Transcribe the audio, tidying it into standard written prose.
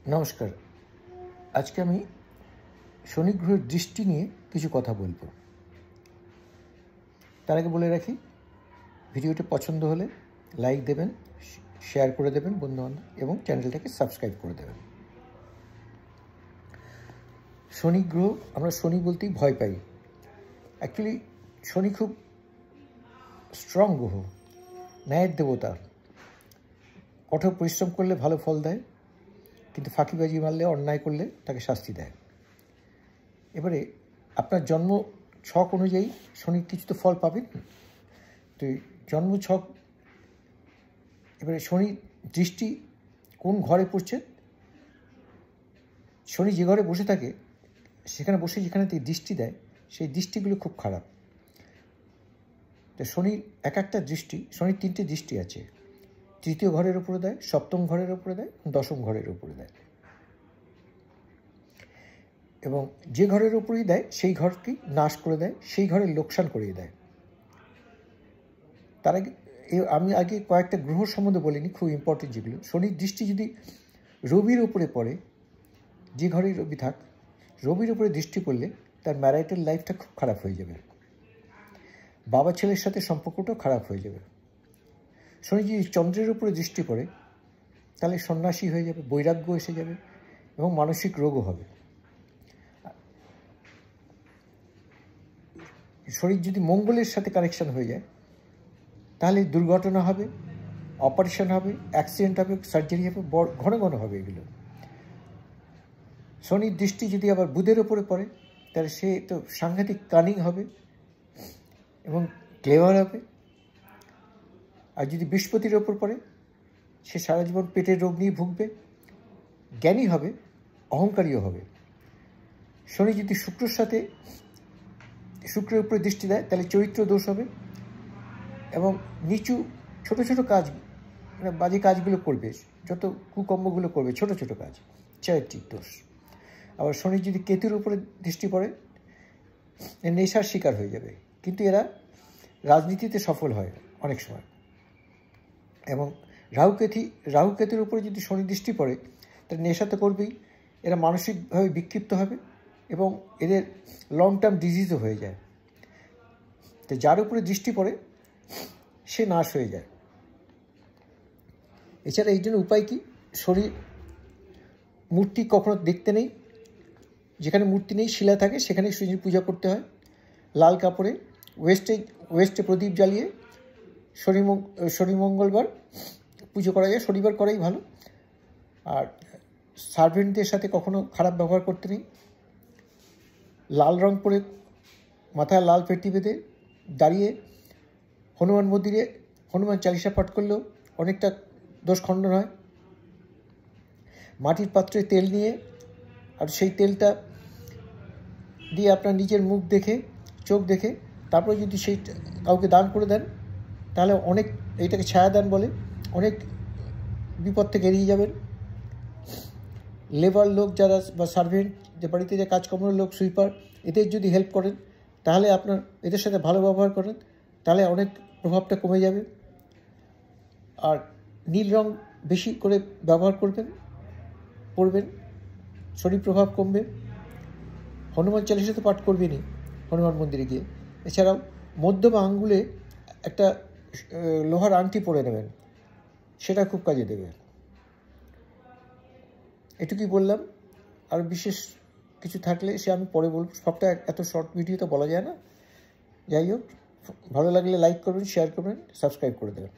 নমস্কার। আজকে আমি শনি গ্রহের দৃষ্টি নিয়ে কিছু কথা বলবো। তার আগে বলে রাখি, ভিডিওটি পছন্দ হলে লাইক দেবেন, শেয়ার করে দেবেন বন্ধুবান্ধব এবং চ্যানেলটাকে সাবস্ক্রাইব করে দেবেন। শনি গ্রহ, আমরা শনি বলতেই ভয় পাই। অ্যাকচুয়ালি শনি খুব স্ট্রং গ্রহ, ন্যায়ের দেবতা। কঠোর পরিশ্রম করলে ভালো ফল দেয়, কিন্তু ফাঁকিবাজি মারলে, অন্যায় করলে তাকে শাস্তি দেয়। এবারে আপনার জন্ম ছক অনুযায়ী শনির কিছু তো ফল পাবেন। তো জন্ম ছক, এবারে শনির দৃষ্টি কোন ঘরে পড়ছে, শনি যে ঘরে বসে থাকে সেখানে বসে যেখানে দৃষ্টি দেয় সেই দৃষ্টিগুলো খুব খারাপ। তো শনির এক একটা দৃষ্টি, শনির 3টে দৃষ্টি আছে। তৃতীয় ঘরের উপরে দেয়, সপ্তম ঘরের উপরে দেয়, দশম ঘরের উপরে দেয়। এবং যে ঘরের উপরেই দেয় সেই ঘরকেই নাশ করে দেয়, সেই ঘরের লোকসান করিয়ে দেয়। তার আগে আমি আগে কয়েকটা গ্রহ সম্বন্ধে বলিনি, খুব ইম্পর্টেন্ট যেগুলো। শনির দৃষ্টি যদি রবির উপরে পড়ে, যে ঘরেই রবি থাক, রবির উপরে দৃষ্টি পড়লে তার ম্যারিটাল লাইফটা খুব খারাপ হয়ে যাবে, বাবা ছেলের সাথে সম্পর্কটাও খারাপ হয়ে যাবে। শনি যদি চন্দ্রের উপরে দৃষ্টি পড়ে তাহলে সন্ন্যাসী হয়ে যাবে, বৈরাগ্য এসে যাবে এবং মানসিক রোগও হবে। শরীর যদি মঙ্গলের সাথে কানেকশন হয়ে যায় তাহলে দুর্ঘটনা হবে, অপারেশন হবে, অ্যাক্সিডেন্ট হবে, সার্জারি হবে, ঘন ঘন হবে এগুলো। শনির দৃষ্টি যদি আবার বুধের ওপরে পড়ে তাহলে সে তো সাংঘাতিক কানিং হবে এবং ক্লেভার হবে। আর যদি বৃহস্পতির ওপর পড়ে সে সারা জীবন পেটের রোগ নিয়ে ভুগবে, জ্ঞানী হবে, অহংকারীও হবে। শনি যদি শুক্রের উপরে দৃষ্টি দেয় তাহলে চরিত্র দোষ হবে এবং নিচু ছোট ছোট কাজ, মানে বাজে কাজগুলো করবে, যত কুকর্মগুলো করবে, ছোট ছোট কাজ, চারিত্রিক দোষ। আবার শনি যদি কেতুর উপরে দৃষ্টি পড়ে নেশার শিকার হয়ে যাবে, কিন্তু এরা রাজনীতিতে সফল হয় অনেক সময়। এবং রাহু কেতুর উপরে যদি শনি দৃষ্টি পড়ে তাহলে নেশা তো করবেই, এরা মানসিকভাবে বিক্ষিপ্ত হবে এবং এদের লং টার্ম ডিজিজও হয়ে যায়। তো যার উপরে দৃষ্টি পড়ে সে নাশ হয়ে যায়। এছাড়া এই জন্য উপায় কি, শরীর মূর্তি কখনো দেখতে নেই, যেখানে মূর্তি নেই শিলা থাকে সেখানে শনির পূজা করতে হয়। লাল কাপড়ে ওয়েস্টে প্রদীপ জ্বালিয়ে শনি মঙ্গলবার পুজো করা যায়, শনিবার করাই ভালো। আর সার্ভেন্টদের সাথে কখনো খারাপ ব্যবহার করতে নেই। লাল রং পরে মাথায় লাল পেটি বেঁধে দাঁড়িয়ে হনুমান মন্দিরে হনুমান চালিসা পাঠ করলেও অনেকটা দোষ খণ্ডন হয়। মাটির পাত্রে তেল নিয়ে, আর সেই তেলটা দিয়ে আপনার নিজের মুখ দেখে, চোখ দেখে, তারপরে যদি সেই কাউকে দান করে দেন তাহলে অনেক, এইটাকে ছায়াদান বলে, অনেক বিপদ থেকে এড়িয়ে যাবেন। লেবার লোক যারা বা সার্ভেন্ট, যে বাড়িতে যে কাজকর্মের লোক, সুইপার, এদের যদি হেল্প করেন তাহলে আপনার, এদের সাথে ভালো ব্যবহার করেন তাহলে অনেক প্রভাবটা কমে যাবে। আর নীল রং বেশি করে ব্যবহার পড়বেন, শরীর প্রভাব কমবে। হনুমান চালিসা তো পাঠ করবেনই হনুমান মন্দিরে গিয়ে। এছাড়াও মধ্যমা আঙ্গুলে একটা লোহার আংটি পরে নেবেন, সেটা খুব কাজে দেবে। এটুকুই বললাম, আর বিশেষ কিছু থাকলে সে আমি পরে বলব, সবটা এত শর্ট ভিডিও তো বলা যায় না। যাই হোক, ভালো লাগলে লাইক করবেন, শেয়ার করবেন, সাবস্ক্রাইব করে দেবেন।